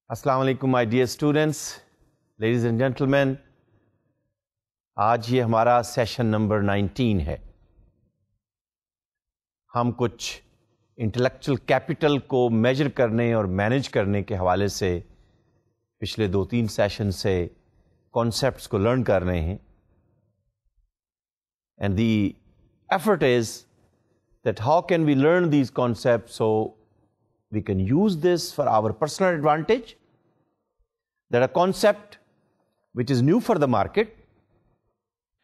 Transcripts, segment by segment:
अस्सलाम वालेकुम my dear students, ladies and gentleman. आज ये हमारा सेशन नंबर 19 है। हम कुछ इंटेलेक्चुअल कैपिटल को मेजर करने और मैनेज करने के हवाले से पिछले 2-3 सेशन से कॉन्सेप्ट्स को लर्न कर रहे हैं। And the effort is that how can we learn these concepts so we can use this for our personal advantage, that a concept which is new for the market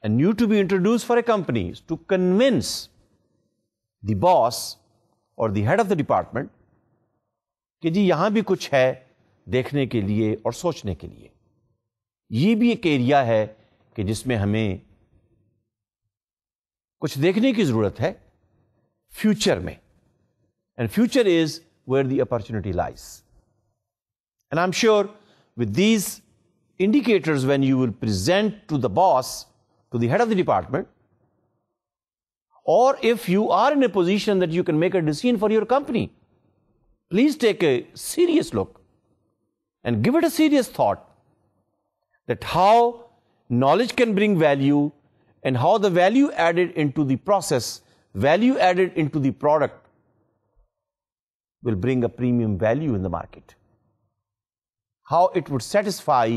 and new to be introduced for a company is to convince the boss or the head of the department कि जी यहां भी कुछ है देखने के लिए और सोचने के लिए। ये भी एक एरिया है कि जिसमें हमें कुछ देखने की जरूरत है फ्यूचर में, and future is where the opportunity lies. And I'm sure with these indicators, when you will present to the boss, to the head of the department, or if you are in a position that you can make a decision for your company, please take a serious look and give it a serious thought that how knowledge can bring value and how the value added into the process, value added into the product will bring a premium value in the market. How it would satisfy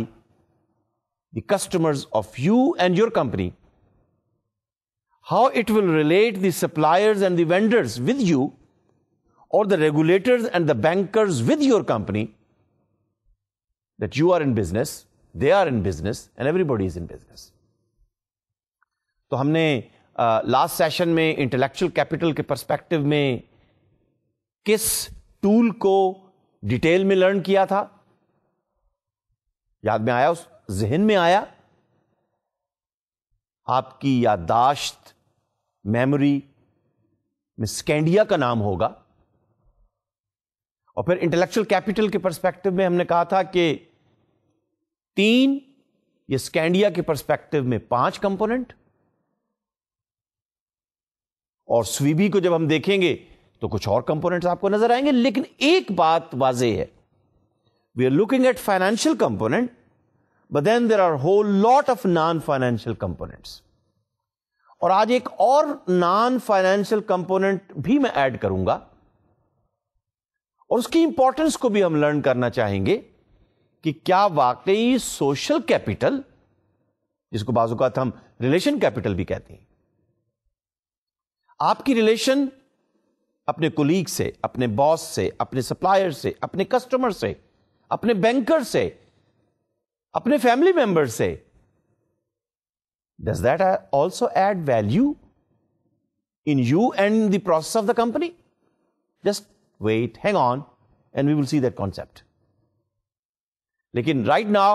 the customers of you and your company. How it will relate the suppliers and the vendors with you, or the regulators and the bankers with your company, that you are in business, they are in business, and everybody is in business. तो हमने last session में intellectual capital के perspective में किस tool को detail में learn किया था? याद में आया? उस जहन में आया? आपकी याददाश्त, मेमोरी में स्कैंडिया का नाम होगा। और फिर इंटेलेक्चुअल कैपिटल के पर्सपेक्टिव में हमने कहा था कि 3, ये स्कैंडिया के पर्सपेक्टिव में 5 कंपोनेंट, और स्वीबी को जब हम देखेंगे तो कुछ और कंपोनेंट्स आपको नजर आएंगे। लेकिन एक बात वाज़ेह है, we are looking at financial component, but then there are whole lot of non financial components. और आज एक और नॉन फाइनेंशियल कंपोनेंट भी मैं ऐड करूंगा, और उसकी इंपॉर्टेंस को भी हम लर्न करना चाहेंगे कि क्या वाकई सोशल कैपिटल, जिसको बाजू का हम रिलेशन कैपिटल भी कहते हैं, आपकी रिलेशन अपने कोलीग से, अपने बॉस से, अपने सप्लायर से, अपने कस्टमर से, अपने बैंकर से, अपने फैमिली मेंबर से, does that also add value in you and the process of the company? Just wait, hang on, and we will see that concept. लेकिन right now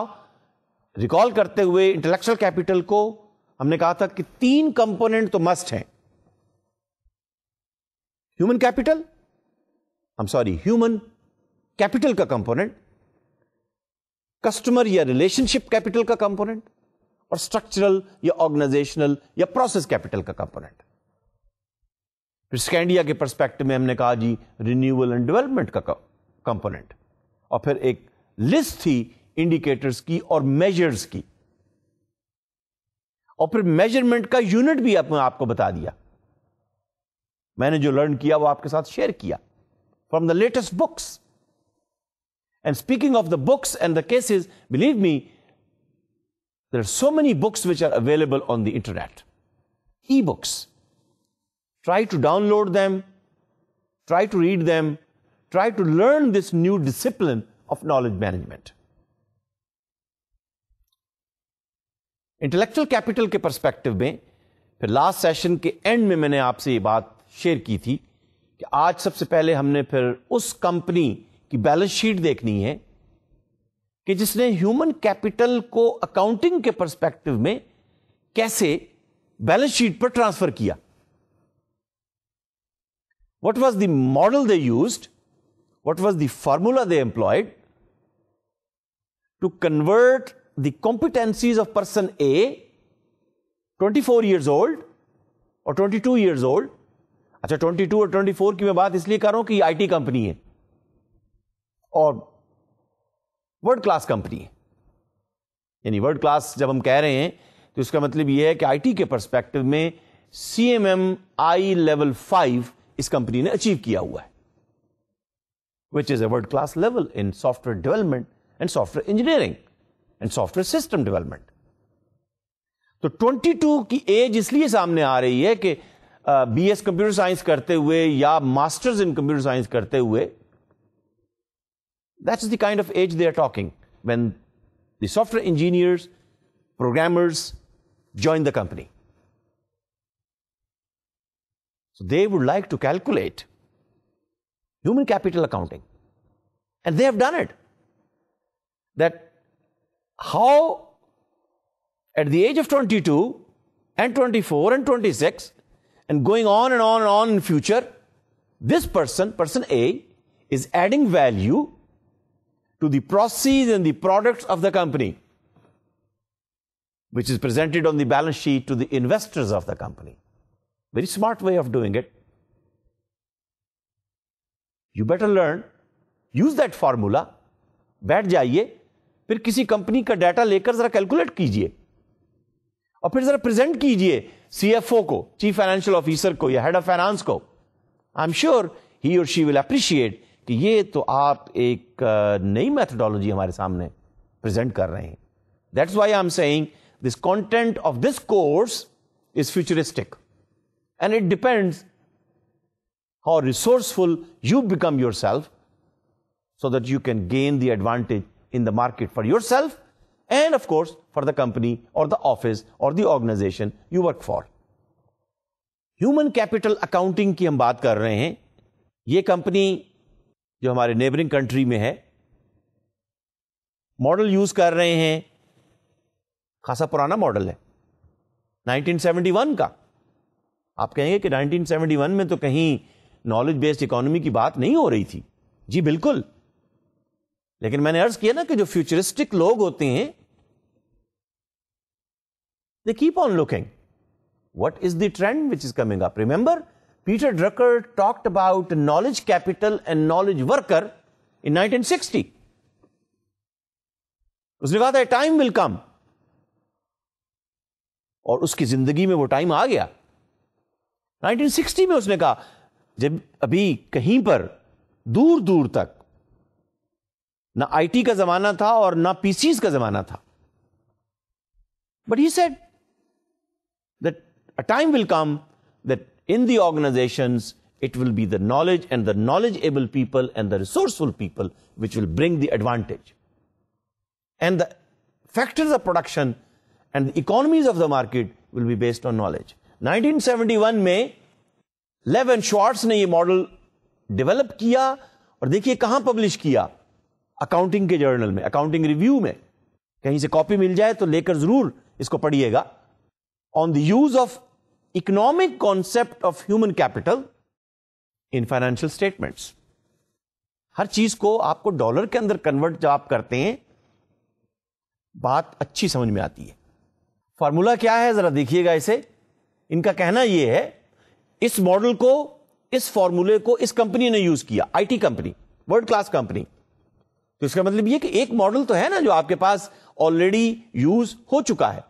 रिकॉल करते हुए इंटेलेक्चुअल कैपिटल को हमने कहा था कि 3 कंपोनेंट तो मस्ट हैं। ह्यूमन कैपिटल का कंपोनेंट, कस्टमर या रिलेशनशिप कैपिटल का कंपोनेंट, और स्ट्रक्चरल या ऑर्गेनाइजेशनल या प्रोसेस कैपिटल का कंपोनेंट। फिर स्कैंडिया के पर्सपेक्टिव में हमने कहा जी रिन्यूअल एंड डेवलपमेंट का कंपोनेंट, और फिर एक लिस्ट थी इंडिकेटर्स की और मेजर्स की, और फिर मेजरमेंट का यूनिट भी आपको बता दिया। मैंने जो लर्न किया वो आपके साथ शेयर किया from the latest books. And speaking of the books and the cases, believe me, there are so many books which are available on the internet, e books. Try to download them, try to read them, try to learn this new discipline of knowledge management. Intellectual capital के perspective में फिर last session के and में मैंने आपसे ये बात share की थी कि आज सबसे पहले हमने फिर उस कंपनी की बैलेंस शीट देखनी है कि जिसने ह्यूमन कैपिटल को अकाउंटिंग के पर्सपेक्टिव में कैसे बैलेंस शीट पर ट्रांसफर किया। What was the model they used, what was the formula they employed to convert the competencies of person A, 24 years old और 22 years old। अच्छा, 22 और 24 की मैं बात इसलिए कर रहा हूं कि आईटी कंपनी है, और वर्ल्ड क्लास कंपनी है। यानी वर्ल्ड क्लास जब हम कह रहे हैं तो इसका मतलब यह है कि आईटी के पर्सपेक्टिव में CMMI लेवल 5 इस कंपनी ने अचीव किया हुआ है, which is a world class level in software development and software engineering and software system development. तो 22 की एज इसलिए सामने आ रही है कि BS कंप्यूटर साइंस करते हुए या मास्टर्स इन कंप्यूटर साइंस करते हुए, that's the kind of age they are talking when the software engineers, programmers join the company. So they would like to calculate human capital accounting. And they have done it. That how at the age of 22 and 24 and 26 and going on and on and on in future, this person A, is adding value to the proceeds and the products of the company, which is presented on the balance sheet to the investors of the company. Very smart way of doing it. You better learn, use that formula, बैठ जाइए, फिर किसी company का data लेकर जरा calculate कीजिए और फिर जरा प्रेजेंट कीजिए CFO को, चीफ फाइनेंशियल ऑफिसर को या हेड ऑफ फाइनेंस को. आई एम श्योर ही और शी विल अप्रिशिएट कि ये तो आप एक नई मेथोडोलॉजी हमारे सामने प्रेजेंट कर रहे हैं. That's why I am saying this content of this course is futuristic and it depends how resourceful you become yourself so that you can gain the advantage in the market for yourself and of course for the company or the office or the organization you work for. Human capital accounting की हम बात कर रहे हैं. ये company जो हमारे neighbouring country में है, मॉडल यूज कर रहे हैं, खासा पुराना मॉडल है 1971 का. आप कहेंगे कि 1971 में तो कहीं नॉलेज बेस्ड इकोनॉमी की बात नहीं हो रही थी. जी बिल्कुल, लेकिन मैंने अर्ज किया ना कि जो फ्यूचरिस्टिक लोग होते हैं, they keep on looking what is the trend which is coming up. Remember Peter Drucker talked about knowledge capital and knowledge worker in 1960. उसने कहा था टाइम विल कम, और उसकी जिंदगी में वो टाइम आ गया. 1960 में उसने कहा, जब अभी कहीं पर दूर दूर तक ना आईटी का जमाना था और ना पीसीज का जमाना था. But he said that a time will come that in the organisations it will be the knowledge and the knowledgeable people and the resourceful people which will bring the advantage and the factors of production and the economies of the market will be based on knowledge. 1971 में लेव and Schwarz ने यह model develop किया और देखिए कहां publish किया, accounting के जर्नल में, अकाउंटिंग रिव्यू में. कहीं से कॉपी मिल जाए तो लेकर जरूर इसको पढ़िएगा. On the use of economic concept of human capital in financial statements. हर चीज को आपको डॉलर के अंदर कन्वर्ट जब आप करते हैं, बात अच्छी समझ में आती है. फॉर्मूला क्या है जरा देखिएगा इसे. इनका कहना यह है, इस मॉडल को, इस फॉर्मूले को इस कंपनी ने यूज किया, IT company, world class company. तो इसका मतलब यह कि एक मॉडल तो है ना जो आपके पास ऑलरेडी यूज हो चुका है.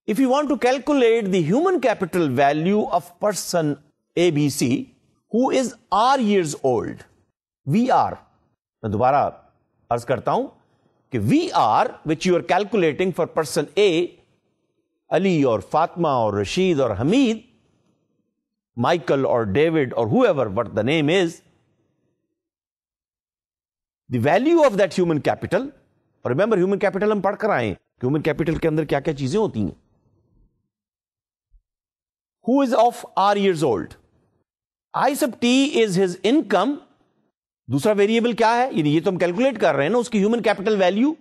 If you want to calculate the human capital value of person ABC who is R years old, VR, मैं दोबारा अर्ज करता हूं कि VR which you are calculating for person A, Ali और फातिमा और रशीद और Hamid, Michael or David or whoever, what the name is, the value of that human capital. Remember, human capital हम पढ़ कर आए, human capital के अंदर क्या क्या चीजें होती हैं. Who is of R years old? I sub T is his income. दूसरा वेरिएबल क्या है, ये तो हम कैलकुलेट कर रहे हैं ना, उसकी human capital value.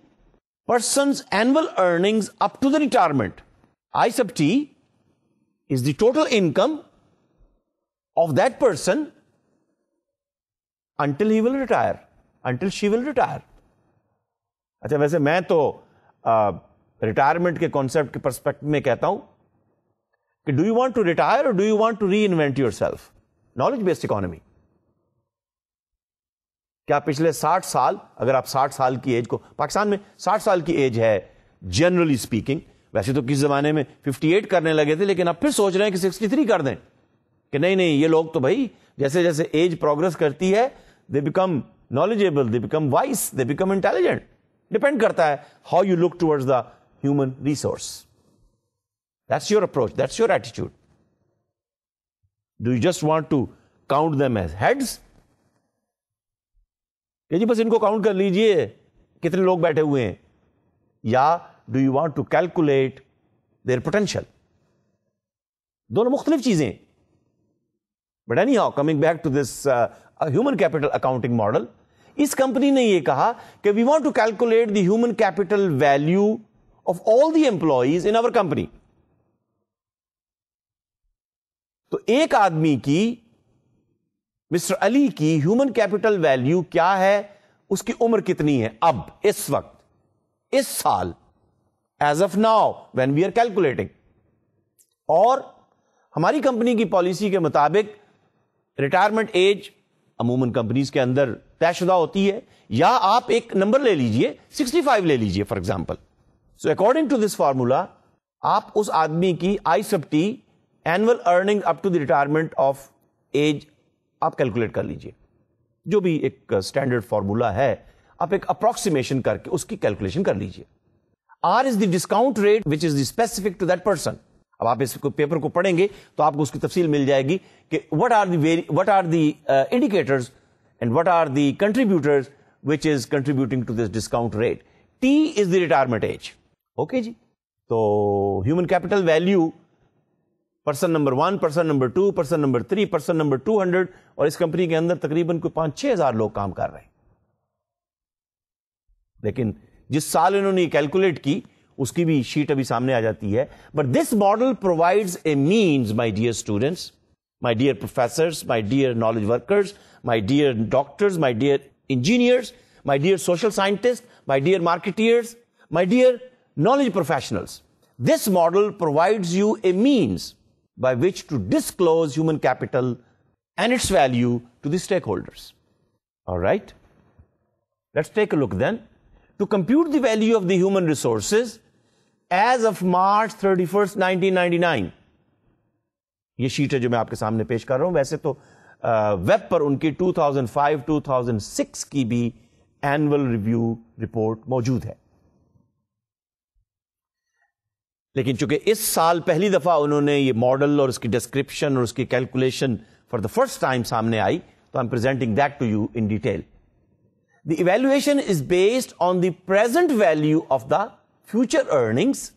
Person's annual earnings up to the retirement. I sub T is the total income of that person until he will retire, until she will retire. अच्छा, वैसे मैं तो रिटायरमेंट के कॉन्सेप्ट के पर्सपेक्टिव में कहता हूं कि do you want to retire और do you want to reinvent yourself. Knowledge based economy. क्या पिछले 60 साल, अगर आप 60 साल की एज को, पाकिस्तान में 60 साल की एज है जनरली स्पीकिंग, वैसे तो किस जमाने में 58 करने लगे थे, लेकिन अब फिर सोच रहे हैं कि 63 कर दें, कि नहीं नहीं, ये लोग तो भाई जैसे जैसे एज प्रोग्रेस करती है, they become knowledgeable, they become wise, they become intelligent. Depend करता है how you look towards the human resource. That's your approach, that's your attitude. Do you just want to count them as heads? जी बस इनको count कर लीजिए कितने लोग बैठे हुए हैं, या do you want to calculate their potential? दोनों मुख्तलिफ चीजें. But anyhow, coming back to this human capital accounting model, इस कंपनी ने यह कहा कि we want to calculate the human capital value of all the employees in our company. तो एक आदमी की, मिस्टर अली की ह्यूमन कैपिटल वैल्यू क्या है, उसकी उम्र कितनी है अब, इस वक्त, इस साल, as of now when we are calculating. और हमारी कंपनी की पॉलिसी के मुताबिक रिटायरमेंट एज अमूमन कंपनीज के अंदर तयशुदा होती है, या आप एक नंबर ले लीजिए, 65 ले लीजिए for example. So according to this formula आप उस आदमी की I sub t annual earning up to the retirement of age आप कैलकुलेट कर लीजिए. जो भी एक स्टैंडर्ड फार्मूला है, आप एक अप्रोक्सीमेशन करके उसकी कैलकुलेशन कर लीजिए. R is the discount rate which is the specific to that person. अब आप इस पेपर को पढ़ेंगे तो आपको उसकी तफसील मिल जाएगी कि what are the indicators and what are the contributors which is contributing to this discount rate. T is the retirement age. Okay जी. तो human capital value person number 1, person number 2, person number 3, person number 200, और इस company के अंदर तकरीबन कोई 5-6 हजार लोग काम कर रहे हैं. लेकिन जिस साल इन्होंने कैलकुलेट की उसकी भी शीट अभी सामने आ जाती है. But this model provides a means, my dear students, my dear professors, my dear knowledge workers, my dear doctors, my dear engineers, my dear social scientist, my dear marketeers, my dear knowledge professionals. This model provides you a means by which to disclose human capital and its value to the stakeholders. All right? Let's take a look then. To compute the value of the human resources as of March 31st, 1999. ये sheet है जो मैं आपके सामने पेश कर रहा हूं. वैसे तो वेब पर उनकी 2005-2006 की भी एनुअल रिव्यू रिपोर्ट मौजूद है. लेकिन चूंकि इस साल पहली दफा उन्होंने ये मॉडल और उसकी डिस्क्रिप्शन और उसकी calculation for the first time सामने आई, तो I am presenting that to you in detail. The evaluation is based on the present value of the future earnings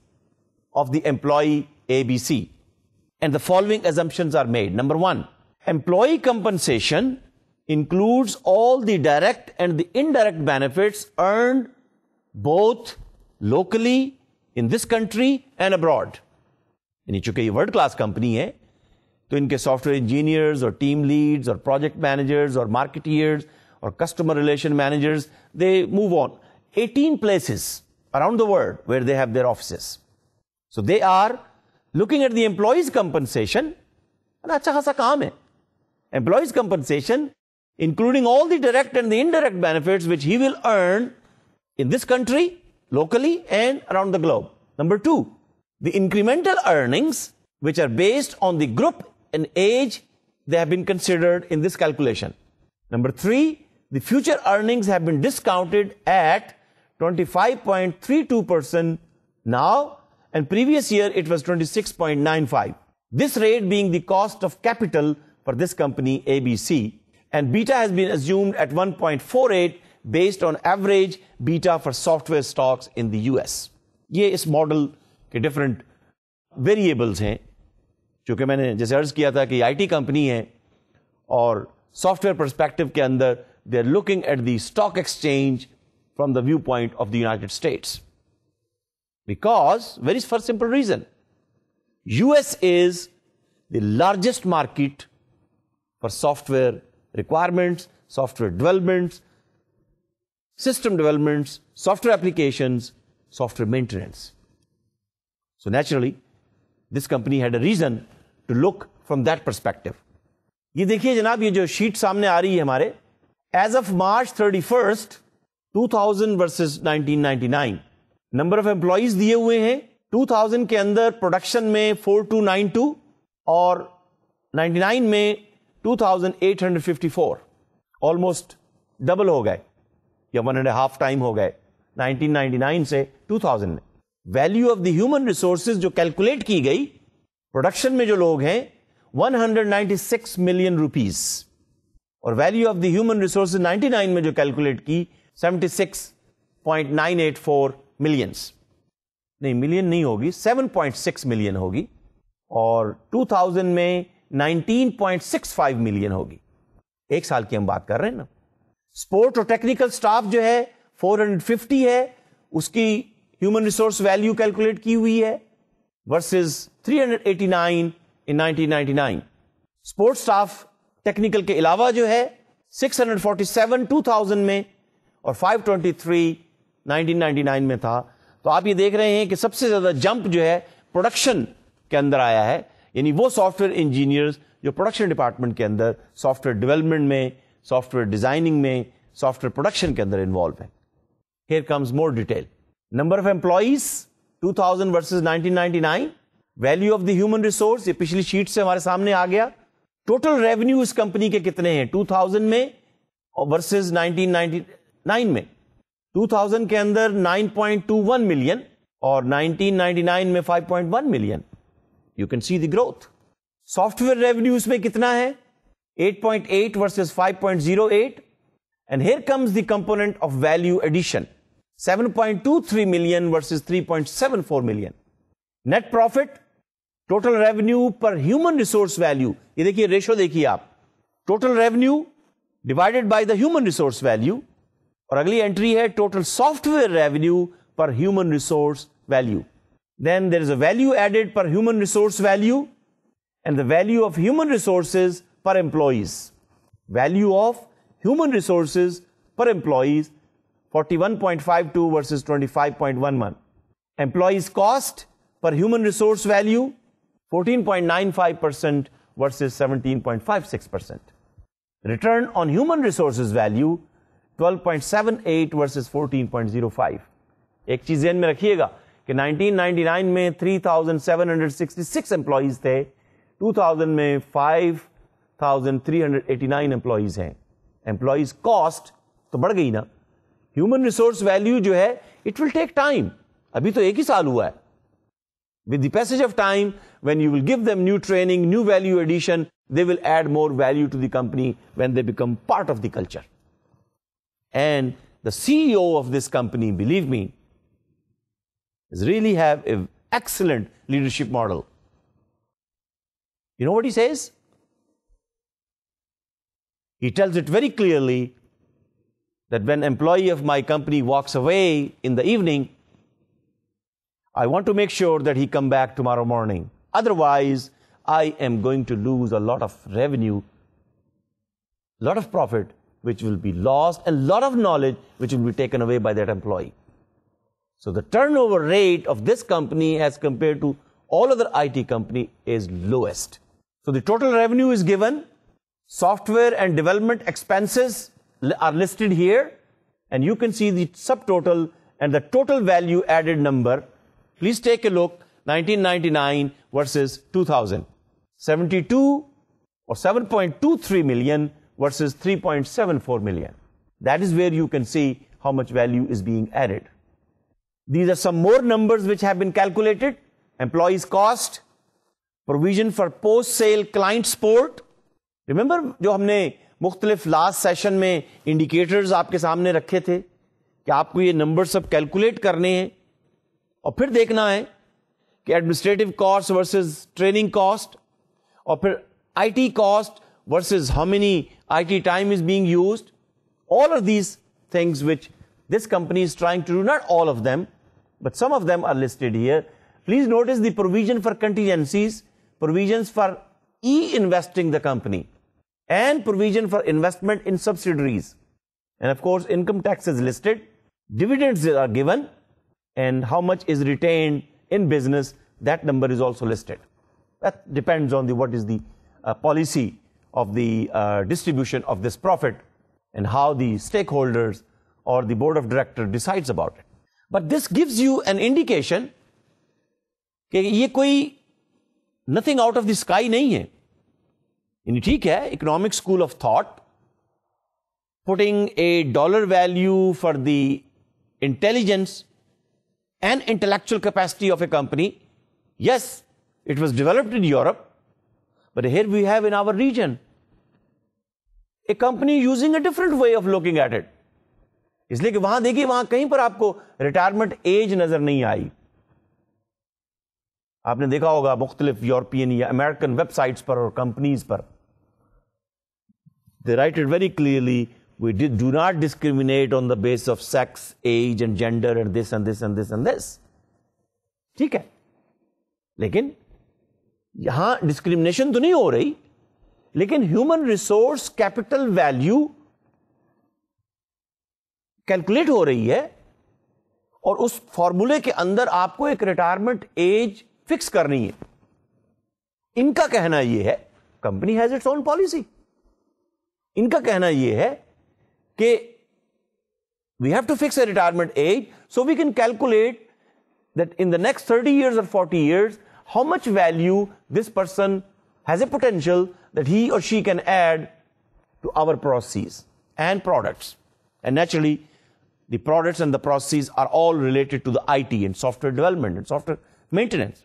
of the employee ABC, and the following assumptions are made. Number 1, employee compensation includes all the direct and the indirect benefits earned both locally in this country and abroad. यानी चूंकि ये world class company है, तो इनके software engineers और team leads और project managers और marketeers और customer relation managers, they move on 18 places around the world where they have their offices. So they are looking at the employees' compensation. अच्छा खासा काम है. Employees' compensation, including all the direct and the indirect benefits which he will earn in this country, locally and around the globe. Number 2, the incremental earnings which are based on the group and age, they have been considered in this calculation. Number 3, the future earnings have been discounted at 25.32% now, and previous year it was 26.95. This rate being the cost of capital for this company ABC, and beta has been assumed at 1.48 based on average beta for software stocks in the US. ये इस model के different variables हैं. क्योंकि मैंने जैसे अर्ज किया था कि आईटी कंपनी है और सॉफ्टवेयर पर्सपेक्टिव के अंदर they are looking at the stock exchange from the view point of the United States, because very for simple reason, US is the largest market for software requirements, software developments, system developments, software applications, software maintenance. So naturally, this company had a reason to look from that perspective. ये देखिए जनाब, ये जो sheet सामने आ रही है हमारे, As of March 31st, 2000 versus 1999, number of employees दिए हुए हैं. 2000 के अंदर प्रोडक्शन में 4292 और 99 में 2854. ऑलमोस्ट डबल हो गए या 1.5 टाइम हो गए 1999 से 2000 में. Value of the human resources जो कैलकुलेट की गई प्रोडक्शन में जो लोग हैं 196 मिलियन रुपीस, और value of the human resources 99 में जो कैलकुलेट की 76.984 मिलियंस. नहीं, मिलियन नहीं होगी, 7.6 मिलियन होगी, और 2000 में 19.65 मिलियन होगी. एक साल की हम बात कर रहे हैं ना. स्पोर्ट और टेक्निकल स्टाफ जो है 450 है, उसकी ह्यूमन रिसोर्स वैल्यू कैलकुलेट की हुई है वर्सेस 389 इन 1999. स्पोर्ट स्टाफ टेक्निकल के अलावा जो है 647 2000 में और 523 1999 में था. तो आप ये देख रहे हैं कि सबसे ज्यादा जंप जो है प्रोडक्शन के अंदर आया है, यानी वो सॉफ्टवेयर इंजीनियर्स जो प्रोडक्शन डिपार्टमेंट के अंदर सॉफ्टवेयर डेवलपमेंट में, सॉफ्टवेयर डिजाइनिंग में, सॉफ्टवेयर प्रोडक्शन के अंदर इन्वॉल्व है. Here comes more detail. Number of employees 2000 versus 1999. Value of the human resource, ये पिछली शीट से हमारे सामने आ गया. टोटल रेवेन्यू इस कंपनी के कितने हैं 2000 में और वर्सेस 1999 में. 2000 के अंदर 9.21 मिलियन और 1999 में 5.1 million. You can see the growth. Software revenue इसमें कितना है 8.8 versus 5.08. And here comes the component of value addition 7.23 million versus 3.74 million. Net profit, total revenue per human resource value, ये देखिए रेशो देखिए आप, total revenue divided by the human resource value, और अगली entry है total software revenue per human resource value. Then there is a value added पर human resource value and the value of human resources per employees. Value of human resources per employees 41.52 versus 25.11. Employees cost per human resource value 14.95% versus 17.56%. Return on human resources value 12.78 versus 14.05. एक चीज ध्यान में रखिएगा कि 1999 में 3,766 employees थे, 2000 में 5,389 employees हैं. एम्प्लॉइज कॉस्ट तो बढ़ गई ना. ह्यूमन रिसोर्स वैल्यू जो है इट विल टेक टाइम, अभी तो एक ही साल हुआ है. With the passage of time, when you will give them new training, new value addition, they will add more value to the company when they become part of the culture. And the CEO of this company, believe me, really have an excellent leadership model. You know what he says? He tells it very clearly that when an employee of my company walks away in the evening, I want to make sure that he come back tomorrow morning. Otherwise, I am going to lose a lot of revenue, a lot of profit, which will be lost, and a lot of knowledge which will be taken away by that employee. So the turnover rate of this company as compared to all other IT company is lowest. So the total revenue is given. Software and development expenses are listed here, and you can see the subtotal and the total value added number. Please take a look, 1999 versus 2000. 72 or 7.23 million versus 3.74 million. That is where you can see how much value is being added. These are some more numbers which have been calculated. Employees cost, provision for post-sale client support. Remember जो हमने मुख्तलिफ last session में indicators आपके सामने रखे थे कि आपको ये नंबर सब कैलकुलेट करने हैं और फिर देखना है कि administrative cost versus training cost, और फिर IT cost versus how many IT time is being used. All of these things which this company is trying to do, not all of them, but some of them are listed here. Please notice the provision for contingencies, provisions for e-investing the company, and provision for investment in subsidiaries. And of course, income tax is listed, dividends are given, and how much is retained in business, that number is also listed. That depends on what is the policy of the distribution of this profit and how the stakeholders or the board of director decides about it. But this gives you an indication कि ये कोई nothing out of the sky नहीं है. यानी ठीक है, economic school of thought, putting a dollar value for the intelligence and intellectual capacity of a company. Yes, it was developed in Europe, but here we have in our region a company using a different way of looking at it. इसलिए कि वहां देखिए, वहां कहीं पर आपको retirement age नजर नहीं आई. आपने देखा होगा मुख्तलिफ यूरोपियन या अमेरिकन वेबसाइट्स पर और कंपनीज पर, they write it very clearly, we do not discriminate on the basis of sex, age and gender and this and this and this and this. ठीक है, लेकिन यहां डिस्क्रिमिनेशन तो नहीं हो रही, लेकिन human resource capital value calculate हो रही है और उस फॉर्मूले के अंदर आपको एक रिटायरमेंट एज फिक्स करनी है. इनका कहना यह है, company has its own policy, इनका कहना यह है कि we have to fix a retirement age so we can calculate that in the next 30 years or 40 years how much value this person has a potential that he or she can add to our processes and products. And naturally, the products and the processes are all related to the IT and software development and software maintenance.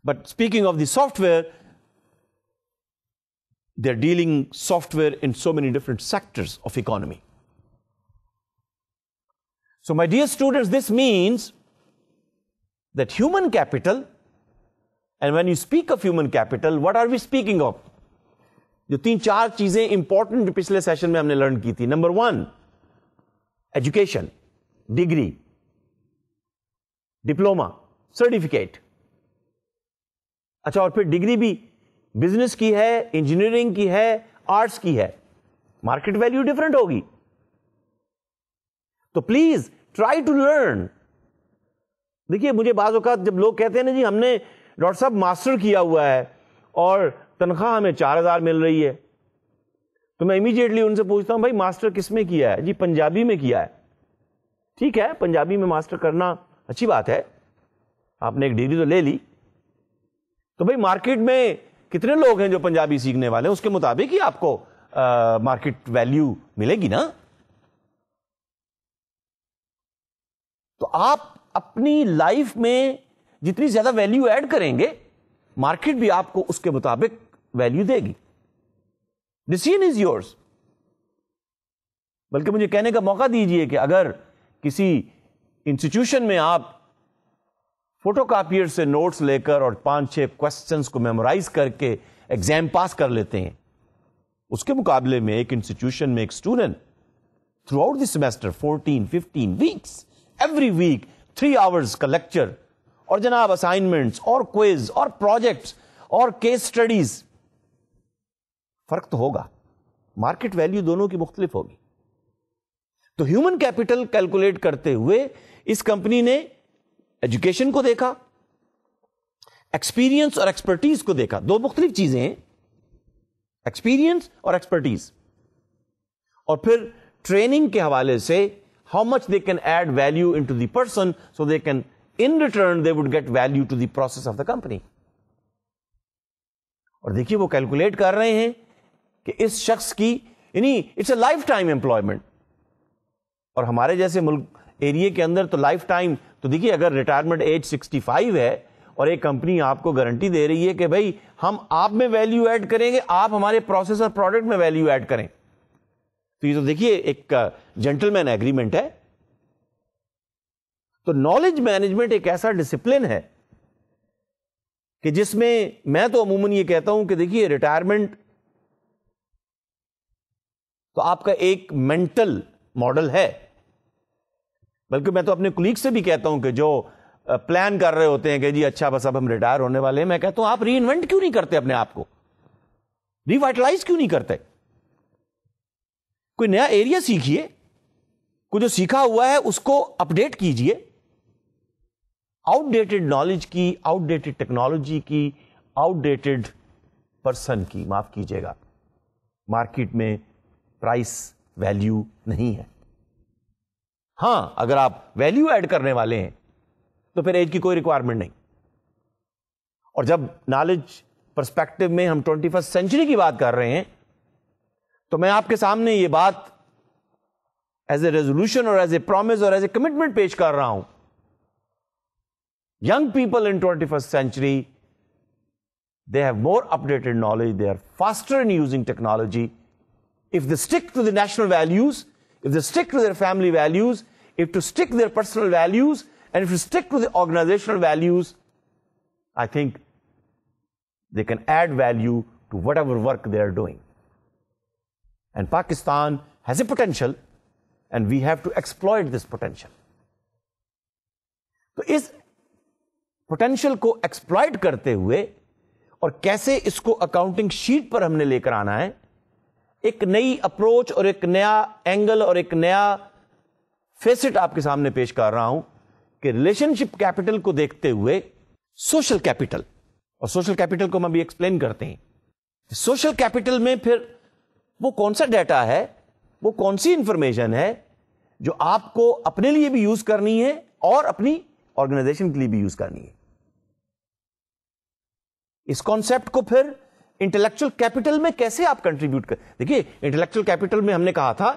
But speaking of the software, they're dealing software in so many different sectors of economy. So my dear students, this means that human capital, and when you speak of human capital, what are we speaking of? जो 3-4 चीजें important पिछले session में हमने learn की थी. Number 1, education, degree, diploma, certificate. अच्छा, और फिर डिग्री भी बिजनेस की है, इंजीनियरिंग की है, आर्ट्स की है, मार्केट वैल्यू डिफरेंट होगी. तो प्लीज ट्राई टू लर्न. देखिए, मुझे बाज़ औक़ात जब लोग कहते हैं ना जी हमने डॉक्टर साहब मास्टर किया हुआ है और तनख्वाह हमें 4000 मिल रही है, तो मैं इमीडिएटली उनसे पूछता हूं भाई मास्टर किस में किया है? जी पंजाबी में किया है. ठीक है, पंजाबी में मास्टर करना अच्छी बात है, आपने एक डिग्री तो ले ली, तो भाई मार्केट में कितने लोग हैं जो पंजाबी सीखने वाले हैं, उसके मुताबिक ही आपको मार्केट वैल्यू मिलेगी ना. तो आप अपनी लाइफ में जितनी ज्यादा वैल्यू ऐड करेंगे, मार्केट भी आपको उसके मुताबिक वैल्यू देगी. Decision is yours. बल्कि मुझे कहने का मौका दीजिए कि अगर किसी इंस्टीट्यूशन में आप फोटोकॉपियर से नोट्स लेकर और 5-6 क्वेश्चंस को मेमोराइज करके एग्जाम पास कर लेते हैं, उसके मुकाबले में एक इंस्टीट्यूशन में एक student throughout the semester 14-15 weeks, every week 3 hours का लेक्चर और जनाब असाइनमेंट्स और क्विज और प्रोजेक्ट्स और केस स्टडीज, फर्क तो होगा. मार्केट वैल्यू दोनों की मुख्तलिफ होगी. तो ह्यूमन कैपिटल कैलकुलेट करते हुए इस कंपनी ने एजुकेशन को देखा, एक्सपीरियंस और एक्सपर्टीज को देखा. दो मुख्तलिफ चीजें हैं, एक्सपीरियंस और एक्सपर्टीज. और फिर ट्रेनिंग के हवाले से how much they can add value into the person so they can, in return, they would get value to the process of the company. और देखिए वो कैलकुलेट कर रहे हैं कि इस शख्स की यानी it's a life time employment. और हमारे जैसे मुल्क एरिया के अंदर तो लाइफ टाइम, तो देखिए अगर रिटायरमेंट एज 65 है और एक कंपनी आपको गारंटी दे रही है कि भाई हम आप में वैल्यू ऐड करेंगे, आप हमारे प्रोसेस और प्रोडक्ट में वैल्यू ऐड करें, तो ये तो देखिए एक जेंटलमैन एग्रीमेंट है. तो नॉलेज मैनेजमेंट एक ऐसा डिसिप्लिन है कि जिसमें मैं तो अमूमन ये कहता हूं कि देखिए रिटायरमेंट तो आपका एक मेंटल मॉडल है. बल्कि मैं तो अपने कुलीग से भी कहता हूं कि जो प्लान कर रहे होते हैं कि जी अच्छा बस अब हम रिटायर होने वाले हैं, मैं कहता हूं आप री इन्वेंट क्यों नहीं करते अपने आप को, रिवाइटलाइज क्यों नहीं करते, कोई नया एरिया सीखिए, कोई जो सीखा हुआ है उसको अपडेट कीजिए. आउटडेटेड नॉलेज की, आउटडेटेड टेक्नोलॉजी की, आउटडेटेड पर्सन की, माफ कीजिएगा, मार्केट में प्राइस वैल्यू नहीं है। हां, अगर आप वैल्यू ऐड करने वाले हैं तो फिर एज की कोई रिक्वायरमेंट नहीं। और जब नॉलेज पर्सपेक्टिव में हम 21st सेंचुरी की बात कर रहे हैं, तो मैं आपके सामने ये बात एज ए रेजोल्यूशन और एज ए प्रॉमिस और एज ए कमिटमेंट पेश कर रहा हूं। Young people in 21st century, they have more updated knowledge, they are faster in using technology. If they stick to the national values, if they stick to their family values, if to stick to their personal values, and if to stick to the organizational values, I think they can add value to whatever work they are doing. And Pakistan has a potential, and we have to exploit this potential. तो इस potential को exploit करते हुए और कैसे इसको accounting sheet पर हमने लेकर आना है, एक नई अप्रोच और एक नया एंगल और एक नया फेसेट आपके सामने पेश कर रहा हूं कि रिलेशनशिप कैपिटल को देखते हुए सोशल कैपिटल, और सोशल कैपिटल को हम अभी एक्सप्लेन करते हैं। सोशल कैपिटल में फिर वो कौन सा डाटा है, वो कौन सी इंफॉर्मेशन है जो आपको अपने लिए भी यूज करनी है और अपनी ऑर्गेनाइजेशन के लिए भी यूज करनी है। इस कॉन्सेप्ट को फिर इंटेलेक्चुअल कैपिटल में कैसे आप कंट्रीब्यूट कर, देखिए इंटेलेक्चुअल कैपिटल में हमने कहा था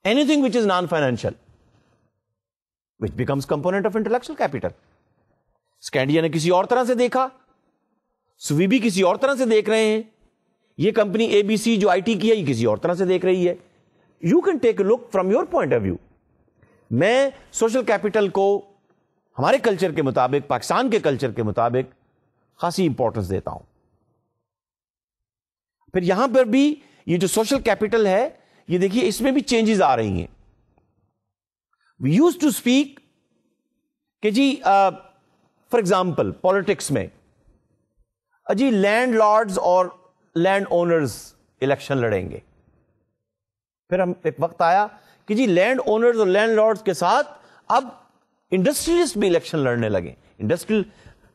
anything which is non financial which becomes component of intellectual capital. Skandia ने किसी और तरह से देखा, सुवीबी किसी और तरह से देख रहे हैं, ये कंपनी एबीसी जो आईटी की है ये किसी और तरह से देख रही है। You can take a look from your point of view. मैं सोशल कैपिटल को हमारे कल्चर के मुताबिक, पाकिस्तान के कल्चर के मुताबिक खासी इंपॉर्टेंस देता हूं। फिर यहां पर भी ये जो सोशल कैपिटल है, ये देखिए इसमें भी चेंजेस आ रही हैं। वी यूज्ड टू स्पीक कि जी फॉर एग्जांपल पॉलिटिक्स में जी लैंड लॉर्ड्स और लैंड ओनर्स इलेक्शन लड़ेंगे। फिर हम एक वक्त आया कि जी लैंड ओनर्स और लैंड लॉर्ड्स के साथ अब इंडस्ट्रियलिस्ट भी इलेक्शन लड़ने लगे। इंडस्ट्रियल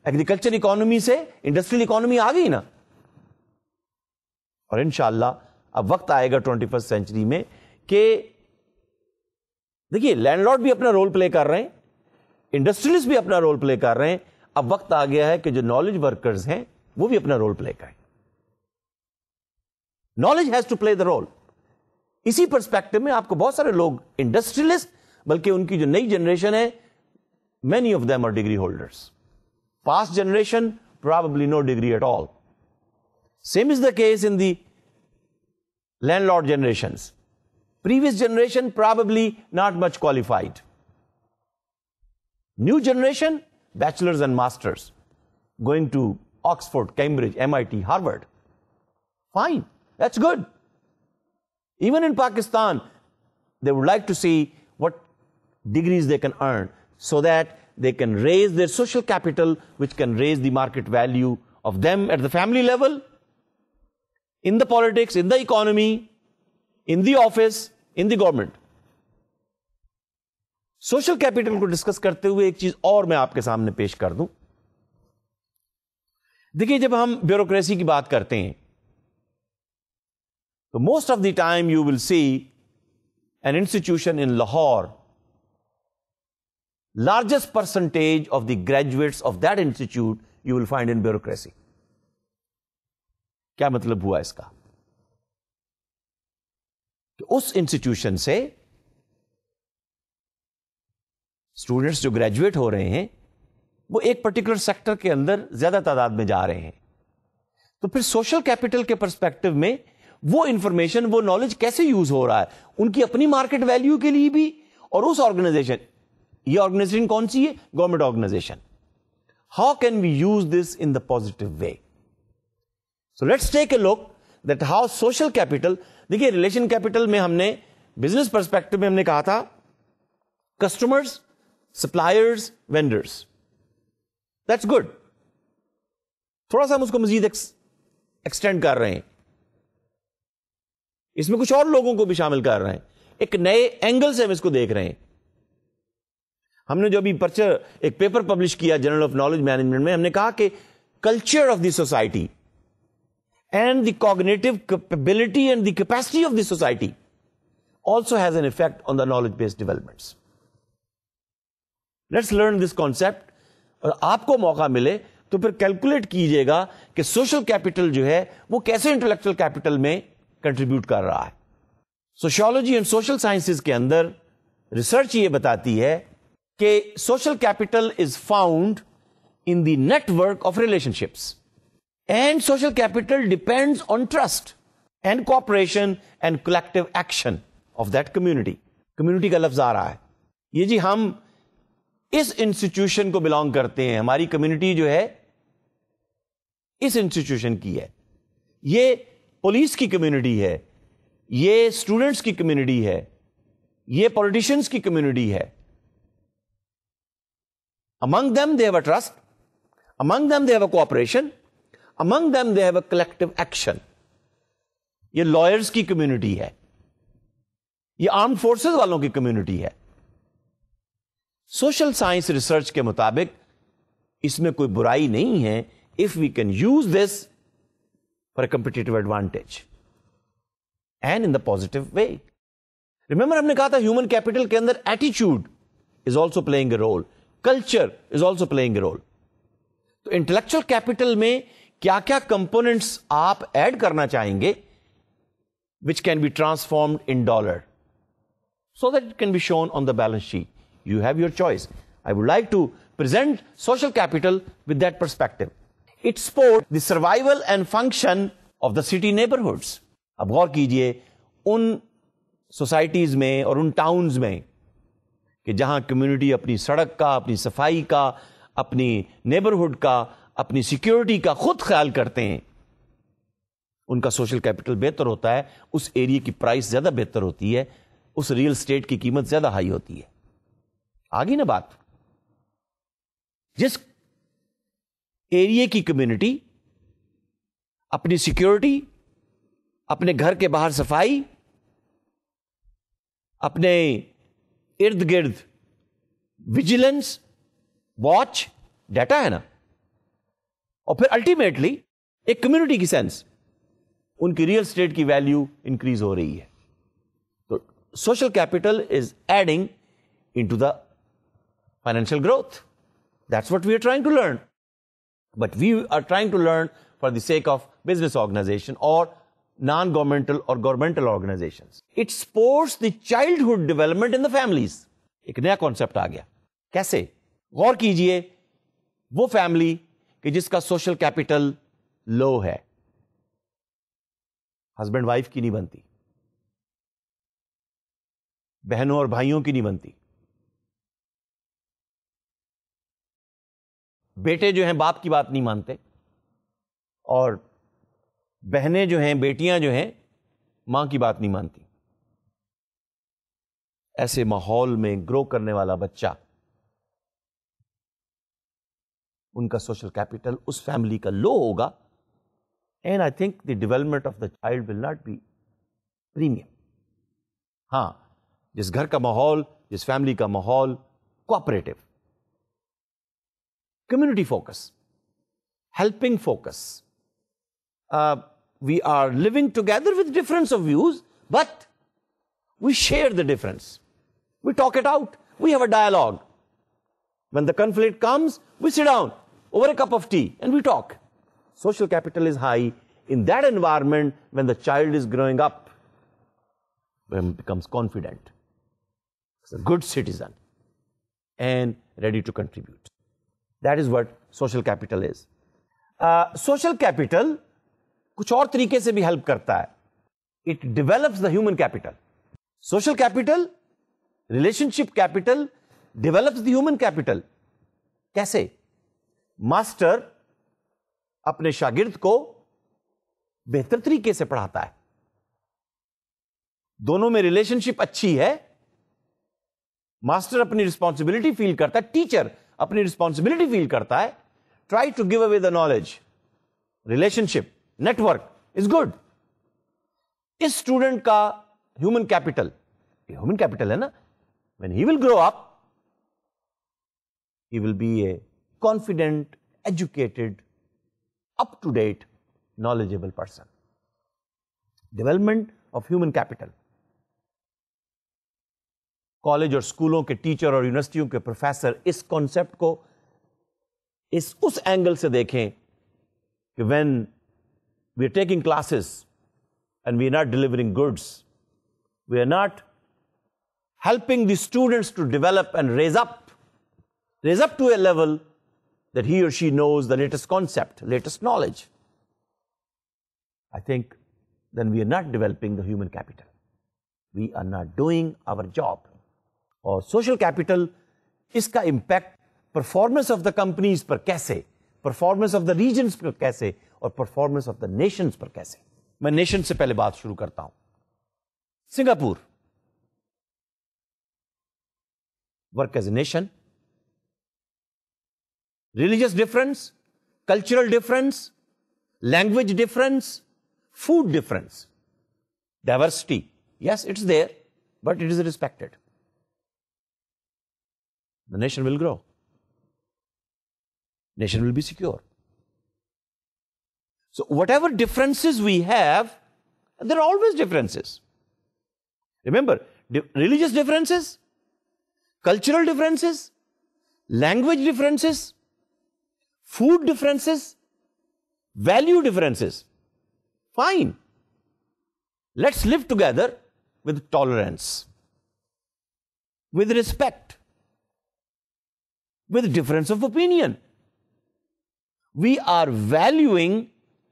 एग्रीकल्चर इकोनॉमी से इंडस्ट्रियल इकोनॉमी आ गई ना। और इंशाअल्लाह अब वक्त आएगा 21st सेंचुरी में कि देखिए लैंडलॉर्ड भी अपना रोल प्ले कर रहे हैं, इंडस्ट्रियलिस्ट भी अपना रोल प्ले कर रहे हैं। अब वक्त आ गया है कि जो नॉलेज वर्कर्स हैं वो भी अपना रोल प्ले करें। Knowledge has to play the role. इसी पर्सपेक्टिव में आपको बहुत सारे लोग इंडस्ट्रियलिस्ट, बल्कि उनकी जो नई जनरेशन है, many of them are degree holders. Past generation, probably no degree at all. Same is the case in the landlord generations. Previous generation, probably not much qualified. New generation, bachelors and masters, going to Oxford, Cambridge, MIT, Harvard. Fine, that's good. Even in Pakistan, they would like to see what degrees they can earn so that they can raise their social capital, which can raise the market value of them at the family level, in the politics, in the economy, in the office, in the government. Social capital को discuss करते हुए एक चीज और मैं आपके सामने पेश कर दूं। देखिए जब हम ब्यूरोक्रेसी की बात करते हैं तो most of the time you will see an institution in Lahore, largest percentage of the graduates of that institute you will find in bureaucracy. क्या मतलब हुआ इसका? तो उस इंस्टीट्यूशन से स्टूडेंट्स जो ग्रेजुएट हो रहे हैं वो एक पर्टिकुलर सेक्टर के अंदर ज्यादा तादाद में जा रहे हैं। तो फिर सोशल कैपिटल के पर्सपेक्टिव में वो इंफॉर्मेशन, वो नॉलेज कैसे यूज हो रहा है उनकी अपनी मार्केट वैल्यू के लिए भी, और उस ऑर्गेनाइजेशन, ये ऑर्गेनाइजेशन कौन सी है? Government organization. How can we use this in the positive way? So let's take a look that how social capital, देखिए रिलेशन कैपिटल में हमने बिजनेस पर्सपेक्टिव में हमने कहा था customers, suppliers, vendors. That's good. थोड़ा सा हम उसको मजीद एक्सटेंड कर रहे हैं, इसमें कुछ और लोगों को भी शामिल कर रहे हैं, एक नए एंगल से हम इसको देख रहे हैं। हमने जो अभी एक पेपर पब्लिश किया जर्नल ऑफ नॉलेज मैनेजमेंट में, हमने कहा कि culture of the society and the cognitive capability and the capacity of the society also has an effect on the knowledge-based developments. Let's learn this concept. और आपको मौका मिले तो फिर कैलकुलेट कीजिएगा कि सोशल कैपिटल जो है वो कैसे इंटेलेक्चुअल कैपिटल में कंट्रीब्यूट कर रहा है. सोशियोलॉजी एंड सोशल साइंसेज के अंदर रिसर्च ये बताती है कि social capital is found in the network of relationships, and social capital depends on trust and cooperation and collective action of that community. Community का लफ्ज आ रहा है. ये जी हम इस इंस्टीट्यूशन को बिलोंग करते हैं, हमारी कम्युनिटी जो है इस इंस्टीट्यूशन की है, ये पुलिस की कम्युनिटी है, ये स्टूडेंट्स की कम्युनिटी है, ये पॉलिटिशियंस की कम्युनिटी है. Among them they have a trust, among them they have a cooperation, among them they have a collective action. ये लॉयर्स की कम्युनिटी है, ये आर्म्ड फोर्सेस वालों की कम्युनिटी है. सोशल साइंस रिसर्च के मुताबिक इसमें कोई बुराई नहीं है if we can use this for a competitive advantage and in the positive way. Remember हमने कहा था ह्यूमन कैपिटल के अंदर attitude is also playing a role, culture is also playing a role. तो इंटेलेक्चुअल कैपिटल में क्या क्या components आप ऐड करना चाहेंगे which can be transformed in dollar so that it can be shown on the balance sheet. You have your choice. I would like to present social capital with that perspective. It supports the survival and function of the city neighborhoods. अब गौर कीजिए उन societies में और उन towns में कि जहां community अपनी सड़क का, अपनी सफाई का, अपनी नेबरहुड का, अपनी सिक्योरिटी का खुद ख्याल करते हैं, उनका सोशल कैपिटल बेहतर होता है, उस एरिया की प्राइस ज्यादा बेहतर होती है, उस रियल स्टेट की कीमत ज्यादा हाई होती है. आगे ना बात, जिस एरिया की कम्युनिटी अपनी सिक्योरिटी, अपने घर के बाहर सफाई, अपने इर्द गिर्द विजिलेंस, वॉच, डाटा है ना, और फिर अल्टीमेटली एक कम्युनिटी की सेंस, उनकी रियल स्टेट की वैल्यू इंक्रीज हो रही है. तो social capital is adding into the financial growth. That's what we are trying to learn. But we are trying to learn for the sake of business organization और non governmental और governmental organizations. It supports the childhood development in the families. एक नया concept आ गया. कैसे? गौर कीजिए, वो family कि जिसका सोशल कैपिटल लो है, हस्बैंड वाइफ की नहीं बनती, बहनों और भाइयों की नहीं बनती, बेटे जो हैं बाप की बात नहीं मानते, और बहनें जो हैं, बेटियां जो हैं, मां की बात नहीं मानती. ऐसे माहौल में ग्रो करने वाला बच्चा, उनका सोशल कैपिटल उस फैमिली का लो होगा, and I think the development of the child will not be premium. हाँ, जिस घर का माहौल, जिस फैमिली का माहौल cooperative, community focus, helping focus, we are living together with difference of views, but we share the difference. We talk it out. We have a dialogue. When the conflict comes, we sit down over a cup of tea and we talk. Social capital is high in that environment when the child is growing up, when it becomes confident, it's a good citizen and ready to contribute. That is what social capital is. Social capital कुछ और तरीके से भी help करता है. It develops the human capital. Social capital, relationship capital develops the human capital. कैसे? Master अपने शागिर्द को बेहतर तरीके से पढ़ाता है, दोनों में रिलेशनशिप अच्छी है, मास्टर अपनी रिस्पॉन्सिबिलिटी फील करता है, टीचर अपनी रिस्पॉन्सिबिलिटी फील करता है, try to give away the knowledge, relationship, network is good. इस स्टूडेंट का ह्यूमन कैपिटल है ना, when he will grow up, he will be a confident, educated, up to date knowledgeable person. Development of human capital. College और स्कूलों के teacher और यूनिवर्सिटियों के professor इस कॉन्सेप्ट को उस एंगल से देखें कि when we are taking classes and we are not delivering goods, we are not helping the students to develop and raise up to a level that he or she knows the latest concept, latest knowledge. I think then we are not developing the human capital. We are not doing our job. और social capital, इसका impact performance of the companies पर कैसे, performance of the reasons पर कैसे, और performance of the Nations पर कैसे. मैं नेशन से पहले बात शुरू करता हूं. Singapore work as a nation. Religious difference, cultural difference, language difference, food difference, diversity, yes, it's there, but it is respected. The nation will grow. Nation will be secure. So whatever differences we have, there are always differences. Remember, religious differences, cultural differences, language differences, food differences, value differences. Fine. Let's live together with tolerance, with respect, with difference of opinion. We are valuing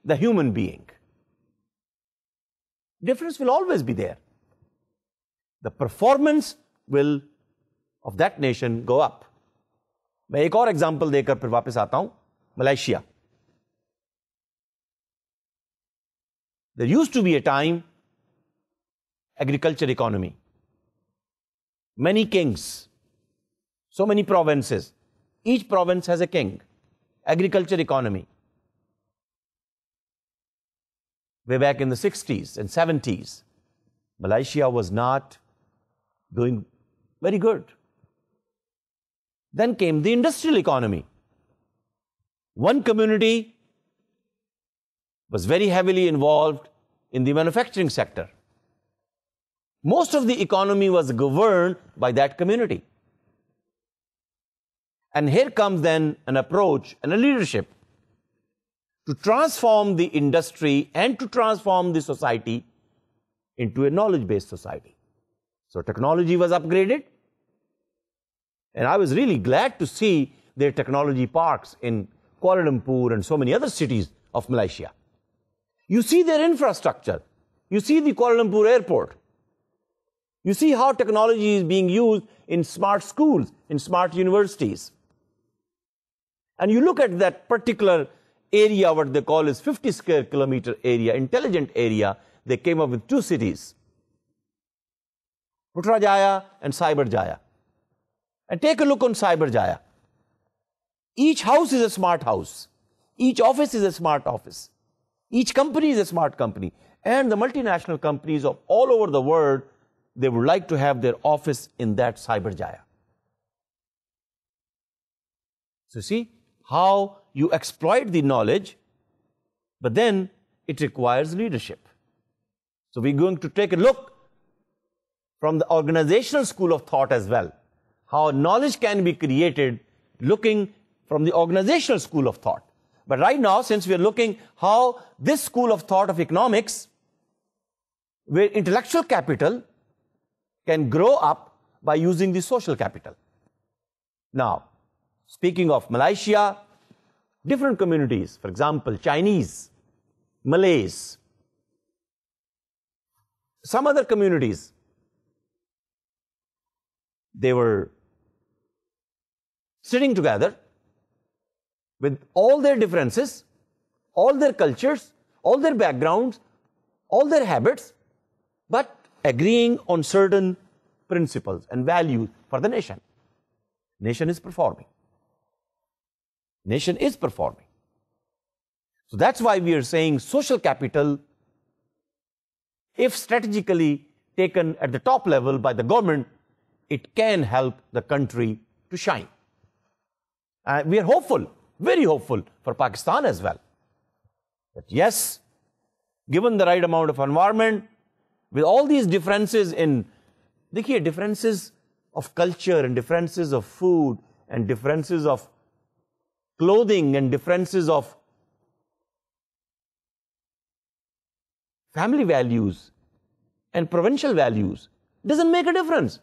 the human being. Difference will always be there. The performance will of that nation go up. मैं एक और example देकर फिर वापस आता हूं. Malaysia. There used to be a time, agriculture economy. Many kings, so many provinces. Each province has a king. Agriculture economy. Way back in the 60s and 70s, Malaysia was not doing very good. Then came the industrial economy. One community was very heavily involved in the manufacturing sector. Most of the economy was governed by that community. And here comes then an approach and a leadership to transform the industry and to transform the society into a knowledge-based society. So technology was upgraded, and I was really glad to see their technology parks in Kuala Lumpur and so many other cities of Malaysia. You see their infrastructure. You see the Kuala Lumpur airport. You see how technology is being used in smart schools, in smart universities. And you look at that particular area, what they call is 50 square kilometer area, intelligent area. They came up with two cities, Putrajaya and Cyberjaya. And take a look on Cyberjaya. Each house is a smart house. Each office is a smart office. Each company is a smart company. And the multinational companies of all over the world, they would like to have their office in that Cyberjaya. So see how you exploit the knowledge, but then it requires leadership. So we're going to take a look from the organizational school of thought as well, how knowledge can be created looking from the organizational school of thought. But right now, since we are looking how this school of thought of economics, where intellectual capital can grow up by using the social capital. Now, speaking of Malaysia, different communities, for example, Chinese, Malays, some other communities, they were sitting together with all their differences, all their cultures, all their backgrounds, all their habits, but agreeing on certain principles and values for the nation. Nation is performing. Nation is performing. So that's why we are saying social capital, if strategically taken at the top level by the government, it can help the country to shine. We are hopeful, very hopeful for Pakistan as well. But yes, given the right amount of environment, with all these differences in, देखिए, differences of culture and differences of food and differences of clothing and differences of family values and provincial values doesn't make a difference.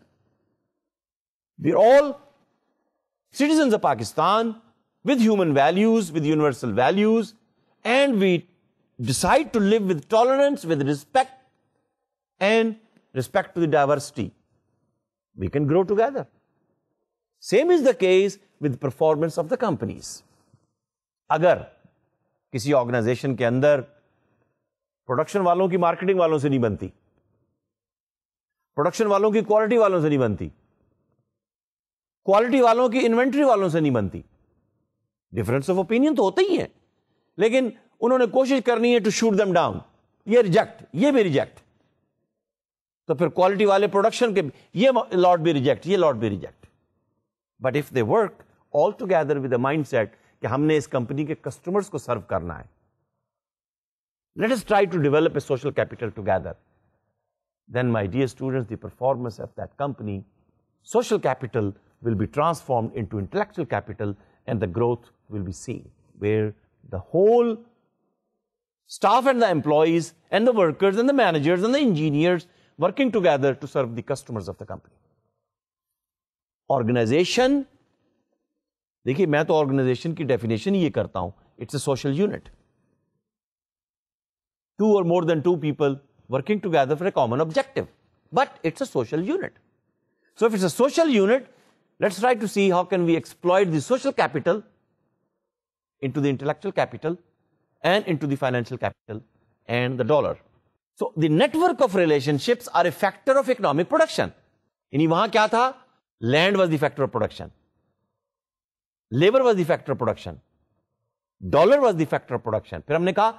We're all citizens of Pakistan with human values, with universal values, and we decide to live with tolerance, with respect, and respect to the diversity. We can grow together. Same is the case with performance of the companies. अगर किसी organisation के अंदर production वालों की marketing वालों से नहीं बनती, प्रोडक्शन वालों की क्वालिटी वालों से नहीं बनती, क्वालिटी वालों की इन्वेंट्री वालों से नहीं बनती, डिफरेंस ऑफ ओपिनियन तो होता ही है, लेकिन उन्होंने कोशिश करनी है टू शूट देम डाउन, ये रिजेक्ट, ये भी रिजेक्ट, तो फिर क्वालिटी वाले प्रोडक्शन के ये लॉट भी रिजेक्ट, ये लॉट भी reject. But if they work all together with a mindset कि हमने इस कंपनी के कस्टमर्स को सर्व करना है, let us try to develop a social capital together, then my dear students, the performance of that company, social capital, will be transformed into intellectual capital, and the growth will be seen, where the whole staff and the employees and the workers and the managers and the engineers working together to serve the customers of the company. Organization, देखिए, मैं तो organisation की definition ही ये करता हूं, it's a social unit. 2 or more than 2 people working together for a common objective, but it's a social unit. So if it's a social unit, let's try to see how can we exploit the social capital into the intellectual capital and into the financial capital and the dollar. So the network of relationships are a factor of economic production. यानी वहां क्या था? Land was the factor of production, labor was the factor of production, dollar was the factor of production. फिर हमने कहा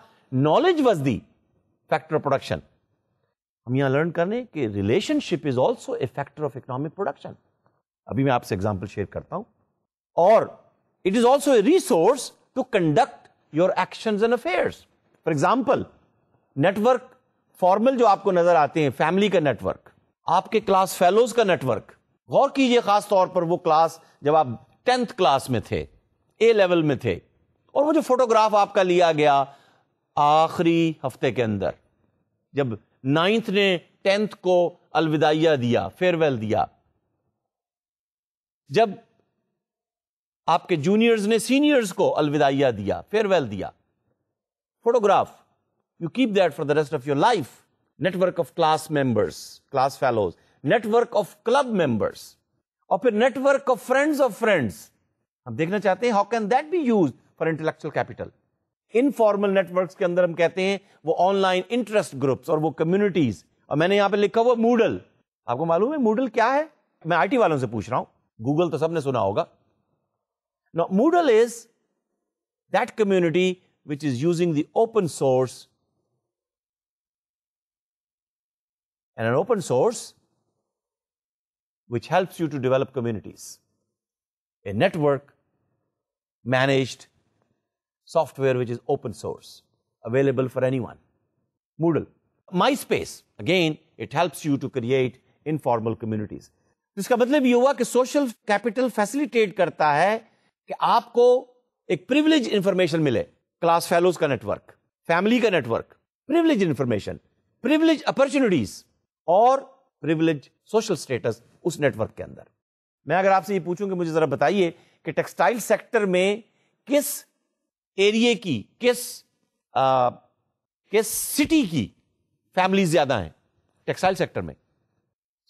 knowledge was the factor of production. हम यहां learn करने कि relationship is also a factor of economic production. अभी मैं आपसे एग्जांपल शेयर करता हूं. और it is also a resource to conduct your actions and affairs. For example, network formal जो आपको नजर आते हैं, फैमिली का नेटवर्क, आपके क्लास फेलोज का नेटवर्क. गौर कीजिए खास तौर पर वो क्लास जब आप 10th क्लास में थे, ए लेवल में थे, और वो जो फोटोग्राफ आपका लिया गया आखिरी हफ्ते के अंदर, जब 9th ने 10th को अलविदाइया दिया, फेयरवेल दिया, जब आपके जूनियर्स ने सीनियर्स को अलविदाइया दिया, फेयरवेल दिया, photograph, you keep that for the rest of your life. Network of class members, class fellows, network of club members, और फिर नेटवर्क ऑफ फ्रेंड्स. हम देखना चाहते हैं how can that be used for intellectual capital. Informal networks के अंदर हम कहते हैं वो ऑनलाइन इंटरेस्ट ग्रुप्स और वो कम्युनिटीज. और मैंने यहां पे लिखा हुआ मूडल. आपको मालूम है मूडल क्या है? मैं आईटी वालों से पूछ रहा हूं, गूगल तो सबने सुना होगा. No, Moodle is that community which is using the open source, and an open source which helps you to develop communities. A network managed software which is open source, available for anyone. Moodle. MySpace, again, it helps you to create informal communities. इसका मतलब ये हुआ कि social capital facilitate करता है कि आपको एक प्रिविलेज इंफॉर्मेशन मिले. क्लास फेलोज का नेटवर्क, फैमिली का network, privilege information, privilege opportunities और प्रिविलेज सोशल स्टेटस उस नेटवर्क के अंदर. मैं अगर आपसे ये पूछूं कि मुझे जरा बताइए कि टेक्सटाइल सेक्टर में किस एरिया की, किस सिटी की फैमिली ज्यादा हैं टेक्सटाइल सेक्टर में?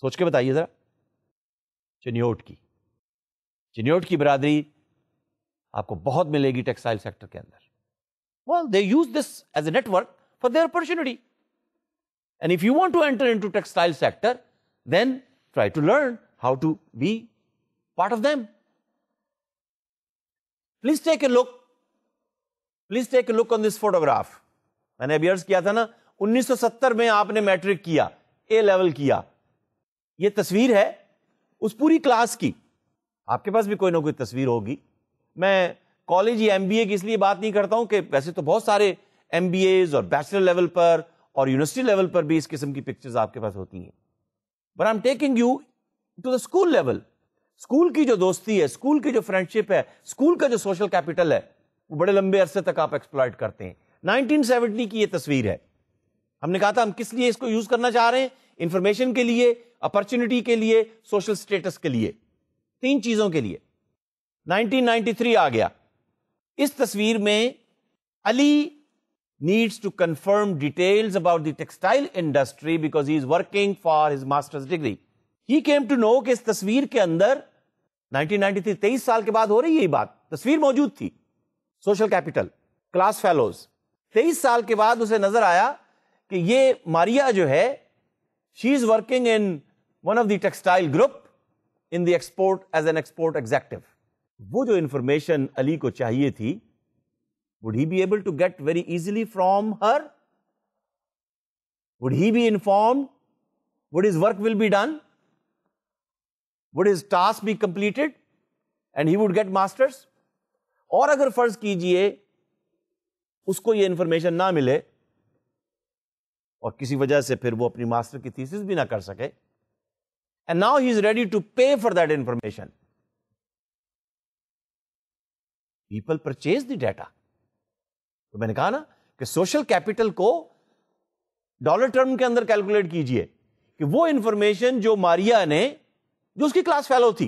सोच के बताइए जरा. चिन्योट की. चिन्योट की बरादरी आपको बहुत मिलेगी टेक्सटाइल सेक्टर के अंदर. Well, they use this as a network for their opportunity. And if you want to enter into textile sector, then try to learn how to be part of them. Please take a look. Please take a look on this photograph. मैंने अभी अर्ज किया था ना, 1970 में आपने matric किया, ए level किया. ये तस्वीर है उस पूरी क्लास की. आपके पास भी कोई ना कोई तस्वीर होगी. मैं कॉलेज या एमबीए की इसलिए बात नहीं करता हूं कि वैसे तो बहुत सारे MBAs और बैचलर लेवल पर और यूनिवर्सिटी लेवल पर भी इस किस्म की पिक्चर्स आपके पास होती हैं. But I am taking you to the school level. School की जो दोस्ती है, स्कूल की जो फ्रेंडशिप है, स्कूल का जो सोशल कैपिटल है, वो बड़े लंबे अरसे तक आप एक्सप्लॉइट करते हैं. 1970 की ये तस्वीर है. हमने कहा था हम किस लिए इसको यूज करना चाह रहे हैं? इंफॉर्मेशन के लिए, अपॉर्चुनिटी के लिए, सोशल स्टेटस के लिए, 3 चीजों के लिए. 1993 आ गया. इस तस्वीर में Ali needs to confirm details about the textile industry because he is working for his master's degree. He came to know कि इस तस्वीर के अंदर 1993, 23 साल के बाद हो रही है ये बात, तस्वीर मौजूद थी. Social capital, class fellows. 23 साल के बाद उसे नजर आया कि ये मारिया जो है, she is working in one of the textile group in the export as an export executive. वो जो इंफॉर्मेशन अली को चाहिए थी, would he be able to get very easily from her? Would he be informed? Would his work will be done? Would his task be completed? And he would get masters? और अगर फर्ज कीजिए उसको ये information ना मिले और किसी वजह से फिर वो अपनी मास्टर की थीसिस भी ना कर सके, and now he is ready to pay for that information. People purchase the data. तो मैंने कहा ना कि सोशल कैपिटल को डॉलर टर्म के अंदर कैलकुलेट कीजिए कि वो इंफॉर्मेशन जो मारिया ने, जो उसकी क्लास फेलो थी,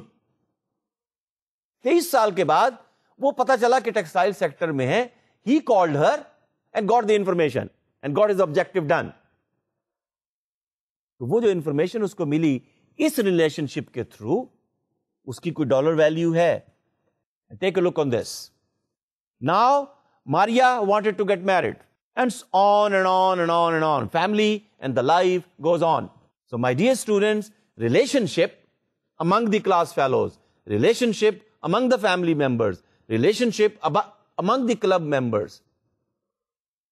23 साल के बाद वो पता चला कि टेक्सटाइल सेक्टर में है, he called her and got the information and got his objective done. तो वो जो इंफॉर्मेशन उसको मिली इस रिलेशनशिप के थ्रू, उसकी कोई डॉलर वैल्यू है. Take a look on this. Now Maria wanted to get married, and on and on and on and on. Family and the life goes on. So my dear students, relationship among the class fellows, relationship among the family members, relationship among the club members,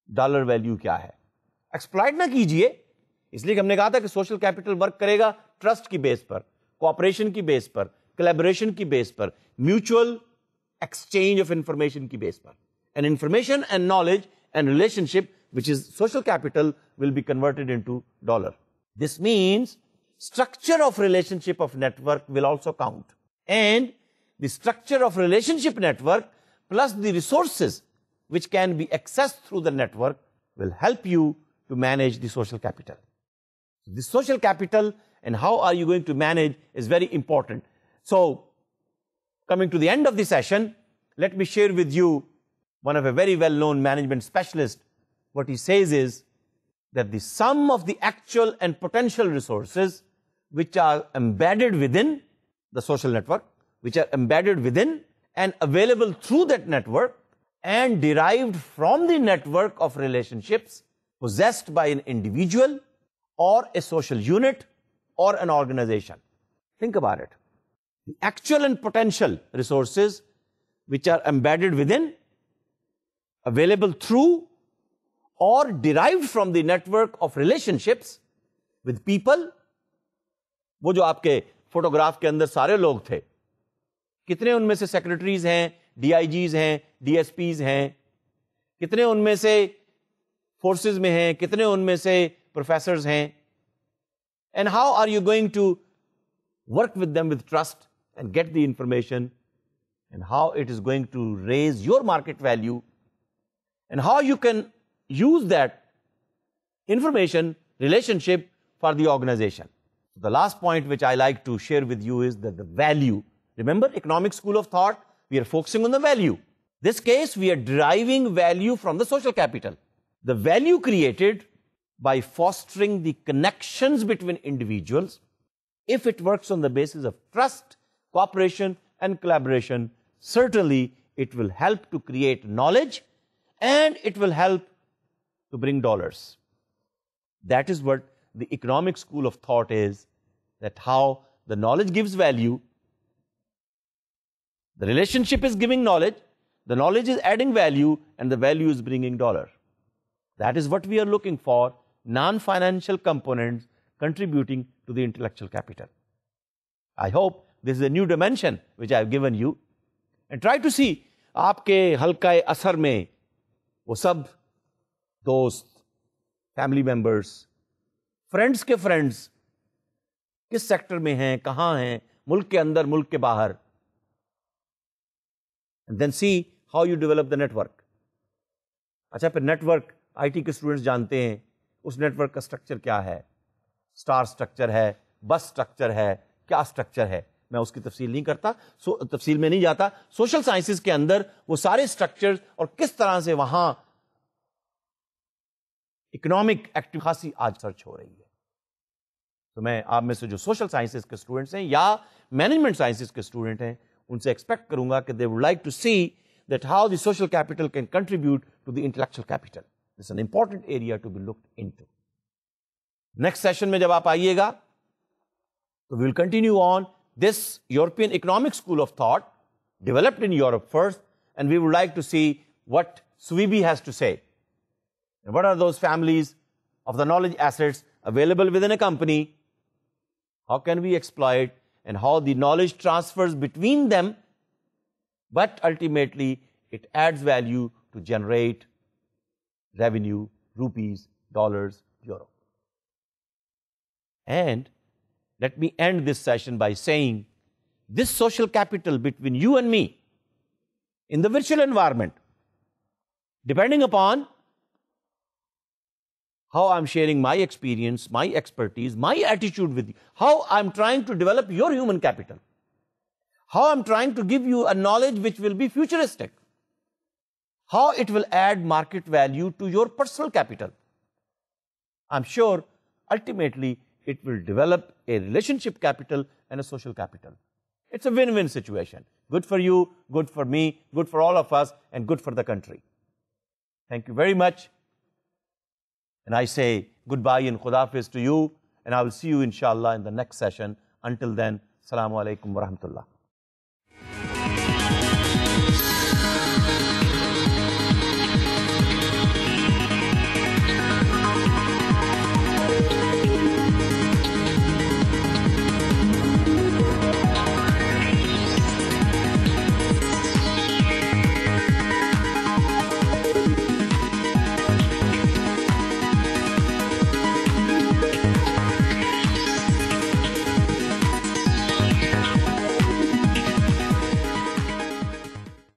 dollar value क्या है? Exploit ना कीजिए. इसलिए हमने कहा था कि social capital work करेगा ट्रस्ट की बेस पर, कोऑपरेशन की बेस पर, कोलैबोरेशन की बेस पर, म्यूचुअल एक्सचेंज ऑफ इंफॉर्मेशन की बेस पर. And information and knowledge and relationship, which is social capital, will be converted into dollar. This means structure of relationship of network will also count. And the structure of relationship network plus the resources which can be accessed through the network will help you to manage the social capital. The social capital and how are you going to manage is very important. So, coming to the end of the session, let me share with you one of a very well-known management specialist. What he says is that the sum of the actual and potential resources which are embedded within the social network, which are embedded within and available through that network and derived from the network of relationships possessed by an individual or a social unit or an organization. Think about it. The actual and potential resources which are embedded within, available through or derived from the network of relationships with people. वो जो आपके photograph के अंदर सारे लोग थे, कितने उनमें से सेक्रेटरीज हैं, डीआईजीज हैं, डीएसपीज हैं, कितने उनमें से फोर्सेस में हैं, कितने उनमें से प्रोफेसर्स हैं, and how are you going to work with them with trust and get the information, and how it is going to raise your market value, and how you can use that information relationship for the organization. The last point which I like to share with you is that the value. Remember, economic school of thought, we are focusing on the value. This case, we are deriving value from the social capital. The value created by fostering the connections between individuals, if it works on the basis of trust, cooperation, and collaboration, certainly it will help to create knowledge and it will help to bring dollars. That is what the economic school of thought is, that how the knowledge gives value, the relationship is giving knowledge, the knowledge is adding value, and the value is bringing dollar. That is what we are looking for, non-financial components contributing to the intellectual capital. I hope this is a new dimension which I have given you, and try to see आपके हल्का असर में वो सब दोस्त, family members, friends के friends किस sector में हैं, कहां हैं, मुल्क के अंदर, मुल्क के बाहर. And then see how you develop the network. अच्छा, फिर नेटवर्क आईटी के स्टूडेंट्स जानते हैं उस नेटवर्क का स्ट्रक्चर क्या है. स्टार स्ट्रक्चर है, बस स्ट्रक्चर है, क्या स्ट्रक्चर है, मैं उसकी तफसील नहीं करता, तफसील में नहीं जाता. सोशल साइंसेज के अंदर वो सारे स्ट्रक्चर्स और किस तरह से वहां इकोनॉमिक एक्टिव खासी आज सर्च हो रही है. तो मैं आप में से जो सोशल साइंसेज के स्टूडेंट्स हैं या मैनेजमेंट साइंसेज के स्टूडेंट हैं उनसे एक्सपेक्ट करूंगा कि they would like to see that how the social capital can contribute to the intellectual capital. This an important area to be looked into. Next session में जब आप आइएगा तो we will continue on this European economic school of thought developed in Europe first, and we would like to see what SWIBI has to say. And what are those families of the knowledge assets available within a company? How can we exploit, and how the knowledge transfers between them, but ultimately it adds value to generate revenue, rupees, dollars, euro. And let me end this session by saying this social capital between you and me in the virtual environment, depending upon how I'm sharing my experience, my expertise, my attitude with you, how I'm trying to develop your human capital, how I'm trying to give you a knowledge which will be futuristic, how it will add market value to your personal capital. I'm sure ultimately it will develop a relationship capital and a social capital. It's a win-win situation. Good for you, good for me, good for all of us, and good for the country. Thank you very much. And I say goodbye and Khuda Hafiz to you, and I will see you inshallah in the next session. Until then, Assalamu alaikum wa rahmatullah.